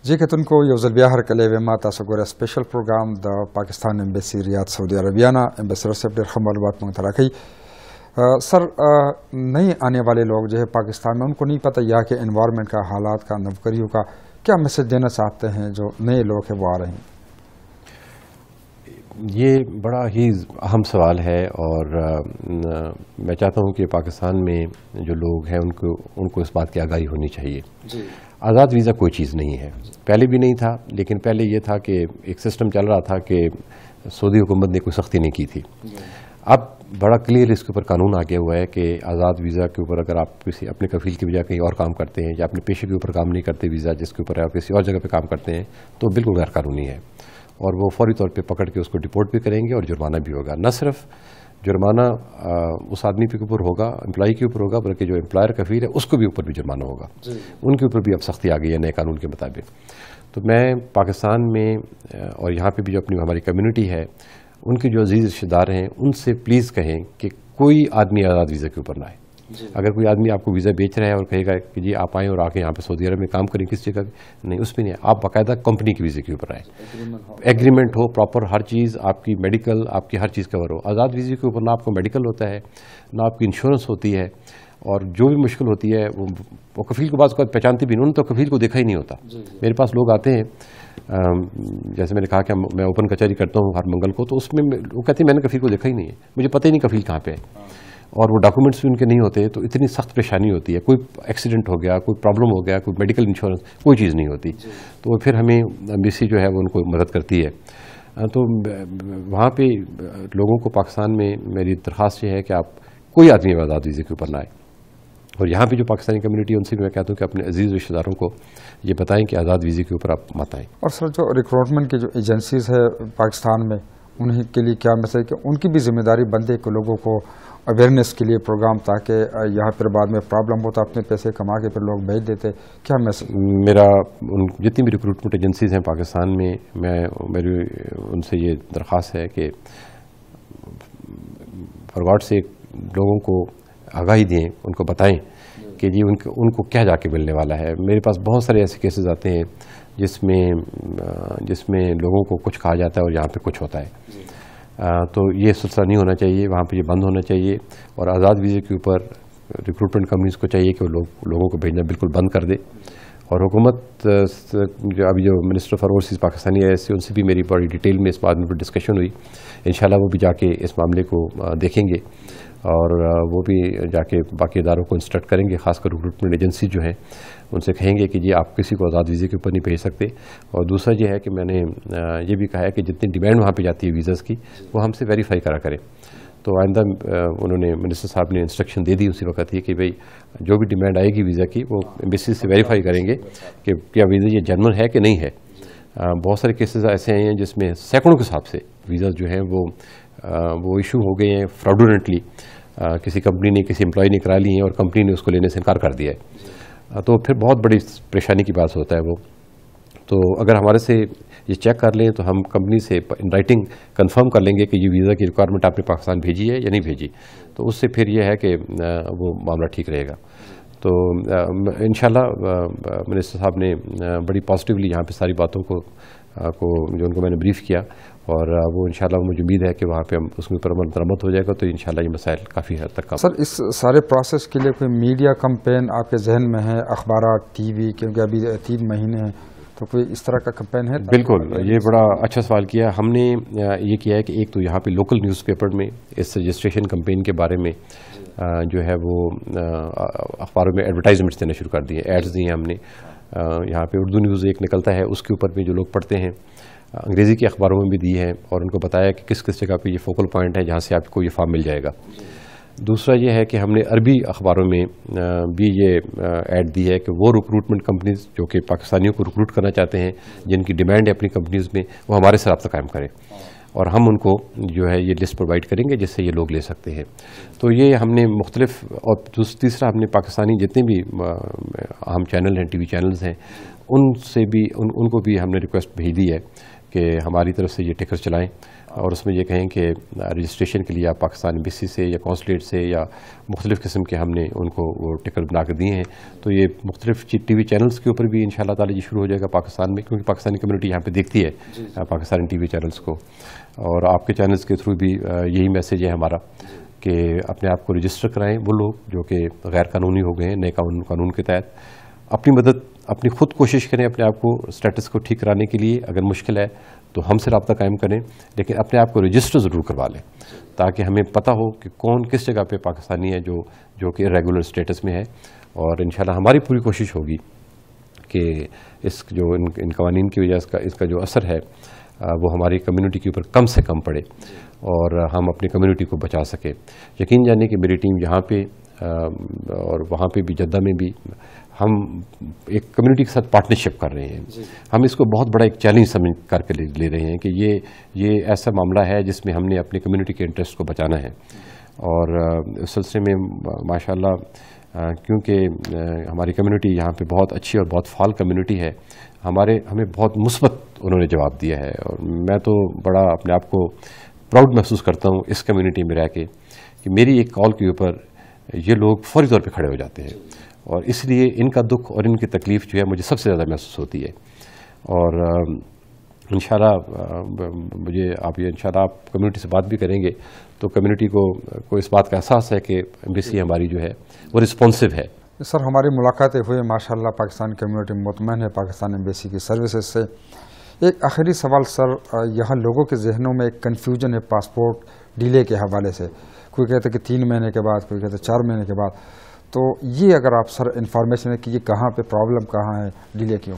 جی کتن کو یوزل بیا هر کله و ما تاسو ګوره سپیشل پروګرام د پاکستان ایمبیسی ریاض سعودی عربیہ نا ایمبیسڈر سے ډېر ښه معلومات مونږ ته راکوي. سر نئے آنے والے لوگ جو ہے پاکستان میں ان کو نہیں پتہ یا کہ انوائرمنٹ کا حالات کا نوکریوں کا کیا میسج دینا چاہتے ہیں جو نئے لوگ ہیں وہ آ رہے ہیں؟ یہ بڑا ہی اہم سوال ہے اور میں چاہتا ہوں کہ پاکستان میں جو لوگ ہیں ان کو اس بات کی آگاہی ہونی چاہیے. آزاد ویزا کوئی چیز نہیں ہے، پہلے بھی نہیں تھا، لیکن پہلے یہ تھا کہ ایک سسٹم چل رہا تھا کہ سعودی حکومت نے کوئی سختی نہیں کی تھی. اب بڑا کلیئر اس کے اوپر قانون آ گیا ہوا ہے کہ آزاد ویزا کے اوپر اگر آپ کسی اپنے کفیل کی بجائے کہیں اور کام کرتے ہیں یا اپنے پیشے کے اوپر کام نہیں کرتے ویزا جس کے اوپر آپ کسی اور جگہ پہ کام کرتے ہیں تو بالکل غیر قانونی ہے، اور وہ فوری طور پہ پکڑ کے اس کو ڈپورٹ بھی کریں گے اور جرمانہ بھی ہوگا. نہ صرف جرمانہ اس آدمی کے اوپر ہوگا، امپلائی کے اوپر ہوگا، بلکہ جو امپلائر کفیل ہے اس کو بھی اوپر بھی جرمانہ ہوگا. ان کے اوپر بھی اب سختی آ گئی ہے نئے قانون کے مطابق. تو میں پاکستان میں اور یہاں پہ بھی جو اپنی ہماری کمیونٹی ہے ان کے جو عزیز رشتہ دار ہیں ان سے پلیز کہیں کہ کوئی آدمی آزاد ویزا کے اوپر نہ آئے. اگر کوئی آدمی آپ کو ویزا بیچ رہا ہے اور کہے گا کہ جی آپ آئیں اور آ کے یہاں پہ سعودی عرب میں کام کریں کس جگہ نہیں، اس میں نہیں. آپ باقاعدہ کمپنی کی ویزے کے اوپر آئیں، ایگریمنٹ ہو پراپر، ہر چیز آپ کی میڈیکل آپ کی ہر چیز کور ہو. آزاد ویزے کے اوپر نہ آپ کو میڈیکل ہوتا ہے نہ آپ کی انشورنس ہوتی ہے، اور جو بھی مشکل ہوتی ہے وہ کفیل کو بعض اوقات پہچانتے بھی نہیں، انہوں نے تو کفیل کو دیکھا ہی نہیں ہوتا. میرے پاس لوگ آتے ہیں، جیسے میں نے کہا کہ میں اوپن کچہری کرتا ہوں ہر منگل کو، تو اس میں وہ کہتے ہیں میں نے کفیل کو دیکھا ہی نہیں ہے، مجھے پتہ ہی نہیں کفیل کہاں پہ ہے، اور وہ ڈاکومنٹس بھی ان کے نہیں ہوتے. تو اتنی سخت پریشانی ہوتی ہے، کوئی ایکسیڈنٹ ہو گیا، کوئی پرابلم ہو گیا، کوئی میڈیکل انشورنس کوئی چیز نہیں ہوتی. تو پھر ہمیں ایمبیسی جو ہے وہ ان کو مدد کرتی ہے. تو وہاں پہ لوگوں کو پاکستان میں میری درخواست یہ ہے کہ آپ کوئی آدمی آزاد ویزے کے اوپر نہ آئے، اور یہاں پہ جو پاکستانی کمیونٹی ہے ان سے بھی میں کہتا ہوں کہ اپنے عزیز رشتہ داروں کو یہ بتائیں کہ آزاد ویزے کے اوپر آپ مت آئیں. اور سر جو ریکروٹمنٹ کی جو ایجنسیز ہے پاکستان میں انہیں کے لیے کیا میسج کہ ان کی بھی ذمہ داری بنتے کہ لوگوں کو اویئرنیس کے لیے پروگرام، تاکہ یہاں پھر بعد میں پرابلم ہوتا اپنے پیسے کما کے پھر لوگ بھیج دیتے، کیا میسج؟ میرا جتنی بھی ریکروٹمنٹ ایجنسیز ہیں پاکستان میں میری ان سے یہ درخواست ہے کہ فارورڈ سے لوگوں کو آگاہی دیں، ان کو بتائیں کہ جی ان کو کیا جا کے ملنے والا ہے. میرے پاس بہت سارے ایسے کیسز آتے ہیں جس میں لوگوں کو کچھ کہا جاتا ہے اور یہاں پہ کچھ ہوتا ہے. تو یہ سلسلہ نہیں ہونا چاہیے، وہاں پہ یہ بند ہونا چاہیے. اور آزاد ویزے کے اوپر ریکروٹمنٹ کمپنیز کو چاہیے کہ وہ لوگوں کو بھیجنا بالکل بند کر دے. اور حکومت ابھی جو منسٹر فار اوورسیز پاکستانی آئے ان سے بھی میری بڑی ڈیٹیل میں اس بات میں ڈسکشن ہوئی. انشاءاللہ وہ بھی جا کے اس معاملے کو دیکھیں گے اور وہ بھی جا کے باقی اداروں کو انسٹرکٹ کریں گے، خاص کر ریکروٹمنٹ ایجنسی جو ہیں ان سے کہیں گے کہ جی آپ کسی کو آزاد ویزے کے اوپر نہیں بھیج سکتے. اور دوسرا یہ ہے کہ میں نے یہ بھی کہا ہے کہ جتنی ڈیمانڈ وہاں پہ جاتی ہے ویزاز کی وہ ہم سے ویریفائی کرا کریں. تو آئندہ انہوں نے منسٹر صاحب نے انسٹرکشن دے دی اسی وقت ہی کہ بھئی جو بھی ڈیمانڈ آئے گی ویزا کی وہ ایمبیسی سے ویریفائی کریں گے کہ کیا ویزا یہ جنرل ہے کہ نہیں ہے. بہت سارے کیسز ایسے آئے ہیں جس میں سینکڑوں کے حساب سے ویزاز جو ہیں وہ ایشو ہو گئے ہیں فراڈولنٹلی. کسی کمپنی نے کسی امپلائی نے کرا لی ہیں اور کمپنی نے اس کو لینے سے انکار کر دیا ہے. تو پھر بہت بڑی پریشانی کی بات ہوتا ہے وہ. تو اگر ہمارے سے یہ چیک کر لیں تو ہم کمپنی سے ان رائٹنگ کنفرم کر لیں گے کہ یہ ویزا کی ریکوائرمنٹ آپ نے پاکستان بھیجی ہے یا نہیں بھیجی. تو اس سے پھر یہ ہے کہ وہ معاملہ ٹھیک رہے گا. تو انشاءاللہ منسٹر صاحب نے بڑی پازیٹیولی یہاں پہ ساری باتوں کو جو ان کو میں نے بریف کیا، اور وہ انشاءاللہ مجھے امید ہے کہ وہاں پہ ہم اس کے اوپر عمل درآمد ہو جائے گا تو انشاءاللہ یہ مسائل کافی حد تک کم. سر اس سارے پروسیس کے لیے کوئی میڈیا کمپین آپ کے ذہن میں ہے، اخبارات، ٹی وی، کیونکہ ابھی 3 مہینے ہیں تو کوئی اس طرح کا کمپین ہے؟ بالکل، یہ بڑا اچھا سوال کیا. ہم نے یہ کیا ہے کہ ایک تو یہاں پہ لوکل نیوز پیپر میں اس رجسٹریشن کمپین کے بارے میں جو ہے وہ اخباروں میں ایڈورٹائزمنٹس دینا شروع کر دیے، ایڈز دیے ہم نے. یہاں پہ اردو نیوز ایک نکلتا ہے اس کے اوپر بھی جو لوگ پڑھتے ہیں، انگریزی کے اخباروں میں بھی دی ہے اور ان کو بتایا کہ کس کس جگہ پہ یہ فوکل پوائنٹ ہے جہاں سے آپ کو یہ فارم مل جائے گا. دوسرا یہ ہے کہ ہم نے عربی اخباروں میں بھی یہ ایڈ دی ہے کہ وہ ریکروٹمنٹ کمپنیز جو کہ پاکستانیوں کو ریکروٹ کرنا چاہتے ہیں، جن کی ڈیمانڈ ہے اپنی کمپنیز میں، وہ ہمارے سے رابطہ قائم کریں اور ہم ان کو جو ہے یہ لسٹ پرووائڈ کریں گے جس سے یہ لوگ لے سکتے ہیں. تو یہ ہم نے مختلف، اور تیسرا ہم نے پاکستانی جتنے بھی اہم چینل ہیں، ٹی وی چینلز ہیں، ان سے بھی ان کو بھی ہم نے ریکویسٹ بھیج دی ہے کہ ہماری طرف سے یہ ٹکر چلائیں اور اس میں یہ کہیں کہ رجسٹریشن کے لیے آپ پاکستان ایمبیسی سے یا کونسلیٹ سے یا مختلف قسم کے ہم نے ان کو وہ ٹکر بنا کر دیے ہیں. تو یہ مختلف ٹی وی چینلز کے اوپر بھی انشاءاللہ تعالی یہ شروع ہو جائے گا پاکستان میں, کیونکہ پاکستانی کمیونٹی یہاں پہ دیکھتی ہے پاکستانی ٹی وی چینلز کو, اور آپ کے چینلز کے تھرو بھی یہی میسیج ہے ہمارا کہ اپنے آپ کو رجسٹر کرائیں. وہ لوگ جو کہ غیر قانونی ہو گئے ہیں, نئے قانون کے تحت اپنی مدد, اپنی خود کوشش کریں اپنے آپ کو اسٹیٹس کو ٹھیک کرانے کے لیے. اگر مشکل ہے تو ہم سے رابطہ قائم کریں, لیکن اپنے آپ کو رجسٹر ضرور کروا لیں تاکہ ہمیں پتہ ہو کہ کون کس جگہ پہ پاکستانی ہے جو کہ ریگولر اسٹیٹس میں ہے. اور انشاءاللہ ہماری پوری کوشش ہوگی کہ اس جو ان قوانین کی وجہ سے اس کا جو اثر ہے وہ ہماری کمیونٹی کے اوپر کم سے کم پڑے اور ہم اپنی کمیونٹی کو بچا سکیں. یقین جانیں کہ میری ٹیم یہاں پہ اور وہاں پہ بھی, جدہ میں بھی, ہم ایک کمیونٹی کے ساتھ پارٹنرشپ کر رہے ہیں. ہم اس کو بہت بڑا ایک چیلنج سمجھ کر کے لے رہے ہیں کہ یہ ایسا معاملہ ہے جس میں ہم نے اپنی کمیونٹی کے انٹرسٹ کو بچانا ہے. اور اس سلسلے میں ماشاءاللہ کیونکہ ہماری کمیونٹی یہاں پہ بہت اچھی اور بہت فعال کمیونٹی ہے, ہمیں بہت مثبت انہوں نے جواب دیا ہے. اور میں تو بڑا اپنے آپ کو پراؤڈ محسوس کرتا ہوں اس کمیونٹی میں رہ کے کہ میری ایک کال کے اوپر یہ لوگ فوری طور پہ کھڑے ہو جاتے ہیں, اور اس لیے ان کا دکھ اور ان کی تکلیف جو ہے مجھے سب سے زیادہ محسوس ہوتی ہے. اور انشاءاللہ مجھے انشاءاللہ آپ کمیونٹی سے بات بھی کریں گے تو کمیونٹی کو اس بات کا احساس ہے کہ ایمبیسی ہماری جو ہے وہ رسپانسو ہے. سر ہماری ملاقاتیں ہوئی ماشاءاللہ, پاکستان کمیونٹی مطمئن ہے پاکستان ایمبیسی کی سروسز سے. ایک آخری سوال سر, یہاں لوگوں کے ذہنوں میں ایک کنفیوژن ہے پاسپورٹ ڈیلے کے حوالے سے. کوئی کہتا ہے کہ 3 مہینے کے بعد, کوئی کہتا ہے 4 مہینے کے بعد. تو یہ اگر آپ سر انفارمیشن ہے کہ یہ کہاں پہ پرابلم کہاں ہے, ڈیلے کیوں؟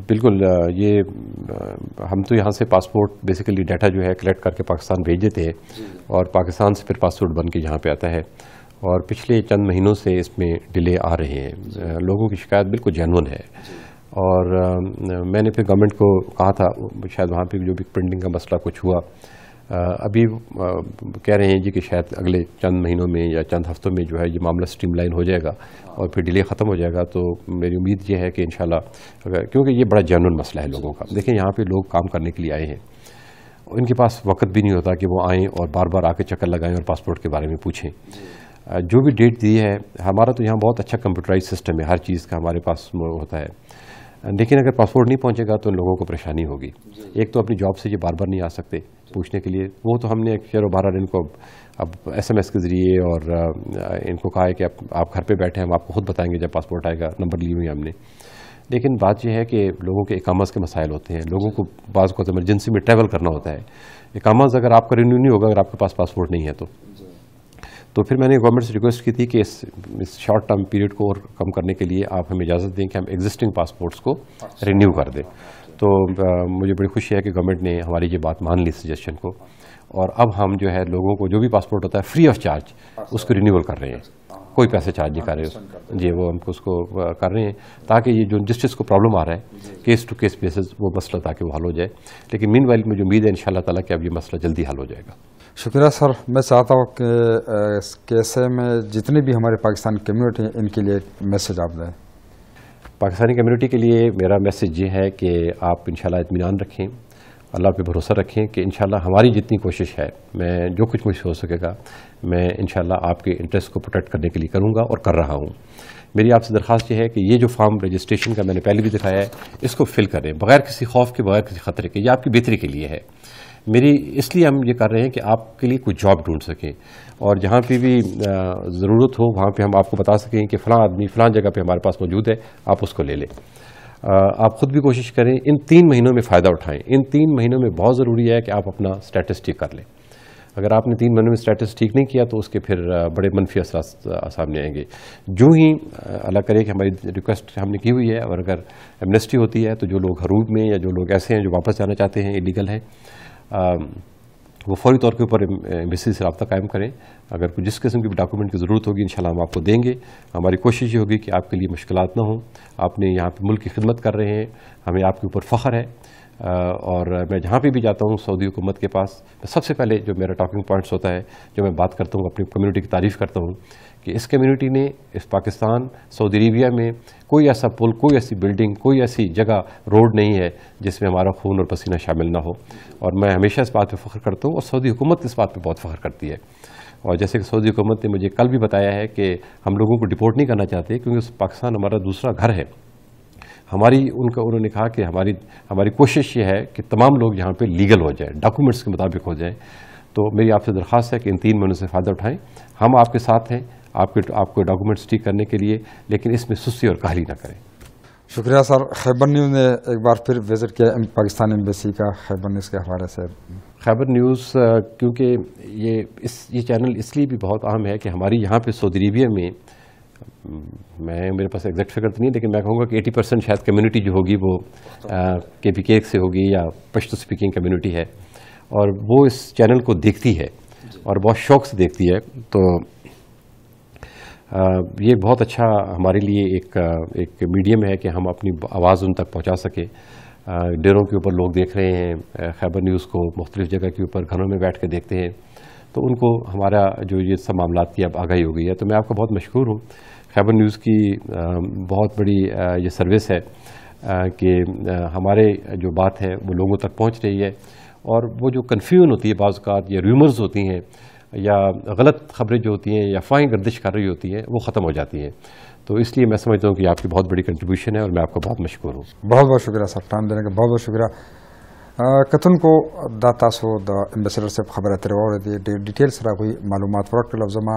بالکل, یہ ہم تو یہاں سے پاسپورٹ بیسیکلی ڈیٹا جو ہے کلیکٹ کر کے پاکستان بھیج دیتے ہیں اور پاکستان سے پھر پاسپورٹ بن کے یہاں پہ آتا ہے. اور پچھلے چند مہینوں سے اس میں ڈیلے آ رہے ہیں. لوگوں کی شکایت بالکل جینون ہے, اور میں نے پھر گورنمنٹ کو کہا تھا, شاید وہاں پہ جو بھی پرنٹنگ کا مسئلہ کچھ ہوا, ابھی کہہ رہے ہیں جی کہ شاید اگلے چند مہینوں میں یا چند ہفتوں میں جو ہے یہ معاملہ سٹریم لائن ہو جائے گا اور پھر ڈیلے ختم ہو جائے گا. تو میری امید یہ ہے کہ انشاءاللہ, کیونکہ یہ بڑا جینون مسئلہ ہے لوگوں کا. دیکھیں یہاں پہ لوگ کام کرنے کے لیے آئے ہیں, ان کے پاس وقت بھی نہیں ہوتا کہ وہ آئیں اور بار بار آ کے چکر لگائیں اور پاسپورٹ کے بارے میں پوچھیں. جو بھی ڈیٹ دی ہے, ہمارا تو یہاں بہت اچھا کمپیوٹرائز سسٹم ہے, ہر چیز کا ہمارے پاس ہوتا ہے, لیکن اگر پاسپورٹ نہیں پہنچے گا تو ان لوگوں کو پریشانی ہوگی. ایک تو اپنی جاب سے یہ بار بار نہیں آ سکتے پوچھنے کے لیے, وہ تو ہم نے شہر و بہرحال ان کو اب SMS کے ذریعے اور ان کو کہا ہے کہ آپ گھر پہ بیٹھے ہیں, ہم آپ کو خود بتائیں گے جب پاسپورٹ آئے گا, نمبر لیے ہوئے ہم نے. لیکن بات یہ ہے کہ لوگوں کے اقامت کے مسائل ہوتے ہیں, لوگوں کو بعض کو ایمرجنسی میں ٹریول کرنا ہوتا ہے. اقامت اگر آپ کا رینیو نہیں ہوگا اگر آپ کے پاس پاسپورٹ نہیں ہے تو پھر میں نے گورنمنٹ سے ریکویسٹ کی تھی کہ اس شارٹ ٹرم پیریڈ کو اور کم کرنے کے لیے آپ ہمیں اجازت دیں کہ ہم ایگزسٹنگ پاسپورٹس کو رینیو کر دیں. تو مجھے بڑی خوشی ہے کہ گورنمنٹ نے ہماری یہ بات مان لی سجیشن کو, اور اب ہم جو ہے لوگوں کو جو بھی پاسپورٹ ہوتا ہے فری آف چارج اس کو رینیول کر رہے ہیں, کوئی پیسے چارج نہیں کر رہے جی, وہ ہم اس کو کر رہے ہیں تاکہ یہ جو جس چیز کو پرابلم آ رہا ہے کیس ٹو کیس بیسز وہ مسئلہ تاکہ وہ حل ہو جائے. لیکن مین وائل مجھے امید ہے انشاءاللہ تعالیٰ کہ اب یہ مسئلہ جلدی حل ہو جائے گا. شکریہ سر. میں چاہتا ہوں کہ اس کیسے میں جتنی بھی ہمارے پاکستان کمیونٹی ہیں ان کے لیے میسج آپ دیں. پاکستانی کمیونٹی کے لیے میرا میسج یہ ہے کہ آپ انشاءاللہ اطمینان رکھیں, اللہ پہ بھروسہ رکھیں کہ انشاءاللہ ہماری جتنی کوشش ہے, میں جو کچھ مجھ سے ہو سکے گا میں انشاءاللہ آپ کے انٹرسٹ کو پروٹیکٹ کرنے کے لیے کروں گا اور کر رہا ہوں. میری آپ سے درخواست یہ ہے کہ یہ جو فارم رجسٹریشن کا میں نے پہلے بھی دکھایا ہے اس کو فل کریں بغیر کسی خوف کے, بغیر کسی خطرے کے. یہ آپ کی بہتری کے لیے ہے. میری اس لیے ہم یہ کر رہے ہیں کہ آپ کے لیے کوئی جاب ڈھونڈ سکیں, اور جہاں پہ بھی ضرورت ہو وہاں پہ ہم آپ کو بتا سکیں کہ فلاں آدمی فلاں جگہ پہ ہمارے پاس موجود ہے, آپ اس کو لے لیں. آپ خود بھی کوشش کریں, ان 3 مہینوں میں فائدہ اٹھائیں. ان 3 مہینوں میں بہت ضروری ہے کہ آپ اپنا اسٹیٹس ٹھیک کر لیں. اگر آپ نے 3 مہینوں میں اسٹیٹس ٹھیک نہیں کیا تو اس کے پھر بڑے منفی اثرات سامنے آئیں گے. جو ہی اللہ کرے کہ ہماری ریکویسٹ ہم نے کی ہوئی ہے, اور اگر ایمنسٹی ہوتی ہے تو جو لوگ حروب میں یا جو لوگ ایسے ہیں جو واپس جانا چاہتے ہیں ایلیگل ہیں, وہ فوری طور کے اوپر ایمبیسی سے رابطہ قائم کریں. اگر کوئی جس قسم کی بھی ڈاکومنٹ کی ضرورت ہوگی انشاءاللہ ہم آپ کو دیں گے. ہماری کوشش یہ ہوگی کہ آپ کے لیے مشکلات نہ ہوں. آپ نے یہاں پہ ملک کی خدمت کر رہے ہیں, ہمیں آپ کے اوپر فخر ہے. اور میں جہاں پہ بھی جاتا ہوں سعودی حکومت کے پاس, سب سے پہلے جو میرا ٹاکنگ پوائنٹس ہوتا ہے, جو میں بات کرتا ہوں اپنی کمیونٹی کی تعریف کرتا ہوں کہ اس کمیونٹی نے اس پاکستان سعودی عربیہ میں کوئی ایسا پل، کوئی ایسی بلڈنگ، کوئی ایسی جگہ، روڈ نہیں ہے جس میں ہمارا خون اور پسینہ شامل نہ ہو، اور میں ہمیشہ اس بات پہ فخر کرتا ہوں، اور سعودی حکومت اس بات پہ بہت فخر کرتی ہے. اور جیسے کہ سعودی حکومت نے مجھے کل بھی بتایا ہے کہ ہم لوگوں کو ڈپورٹ نہیں کرنا چاہتے کیونکہ پاکستان ہمارا دوسرا گھر ہے. انہوں نے کہا کہ ہماری کوشش یہ ہے کہ تمام لوگ یہاں پہ لیگل ہو جائیں، ڈاکومنٹس کے مطابق ہو جائیں. تو میری آپ سے درخواست ہے کہ ان 3 مہینوں سے فائدہ اٹھائیں. ہم آپ کے ساتھ ہیں آپ کو ڈاکومنٹس ٹھیک کرنے کے لیے، لیکن اس میں سستی اور کاہلی نہ کریں. شکریہ سر. خیبر نیوز نے ایک بار پھر وزٹ کیا پاکستان ایمبیسی کا خیبر نیوز کے حوالے سے. خیبر نیوز کیونکہ یہ چینل اس لیے بھی بہت اہم ہے کہ ہماری یہاں پہ سعودی عربیہ میں، میرے پاس ایگزیکٹ فگر تو نہیں، لیکن میں کہوں گا کہ 80% شاید کمیونٹی جو ہوگی وہ KPK سے ہوگی یا پشتو اسپیکنگ کمیونٹی ہے، اور وہ اس چینل کو دیکھتی ہے اور بہت شوق سے دیکھتی ہے. تو یہ بہت اچھا ہمارے لیے ایک میڈیم ہے کہ ہم اپنی آواز ان تک پہنچا سکیں. ڈیروں کے اوپر لوگ دیکھ رہے ہیں خیبر نیوز کو، مختلف جگہ کے اوپر گھروں میں بیٹھ کے دیکھتے ہیں، تو ان کو ہمارا جو یہ سب معاملات کی اب آگاہی ہو گئی ہے. تو میں آپ کا بہت مشکور ہوں. خیبر نیوز کی بہت بڑی یہ سروس ہے کہ ہمارے جو بات ہے وہ لوگوں تک پہنچ رہی ہے، اور وہ جو کنفیوژن ہوتی ہے بعض اوقات، یا ریومرز ہوتی ہیں یا غلط خبریں جو ہوتی ہیں یا افواہیں گردش کر رہی ہوتی ہیں، وہ ختم ہو جاتی ہیں. تو اس لیے میں سمجھتا ہوں کہ آپ کی بہت بڑی کنٹریبیوشن ہے، اور میں آپ کا بہت مشکور ہوں. بہت بہت شکریہ سر، ٹائم دینے کا بہت بہت شکریہ. کتن کو دا تاسو د امبیسڈر صاحب خبره ترې واورېدې، ډېر ډیټیل سره هغوی معلومات ورکړل، او زما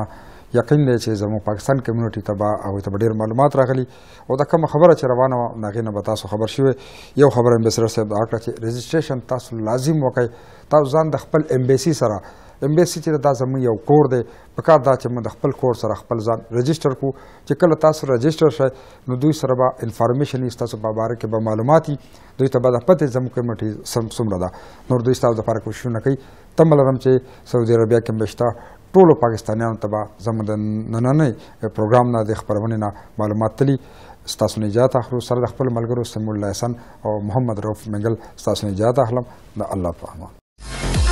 یقین دی چې زموږ پاکستان کمیونټي ته به هغوی ته به ډېر معلومات راغلي، او دا کومه خبره چې روانه وه د هغې نه به تاسو خبر شوي. یو خبره امبیسډر صاحب دا کړه چې رجسټریشن تاسو لازم وکړئ. تاسو ځان د خپل امبیسي سره، امبیسي چې دا زموږ یو کور دی، پکار دا چې موږ د خپل کور سره خپل ځان رجسټر کړو. چې کله تاسو رجسټر شئ نو دوی سره به انفارمیشن وي، ستاسو په باره کې به معلومات وي، دوی ته به د پتې زموږ کمیونټي څومره ده، نور دوی ستاسو دپاره کوششونه کوي. تمه لرم چې سعودي عربیه کې هم شته ټولو پاکستانیانو ته به زموږ د نننۍ پروګرام نه د خپرونې نه معلومات تلي. ستاسو نه اجازت اخلو، سره د خپل ملګرو سمیع الله احسان او محمد رؤف منګل ستاسو نه اجازت اخلم. د الله په امان.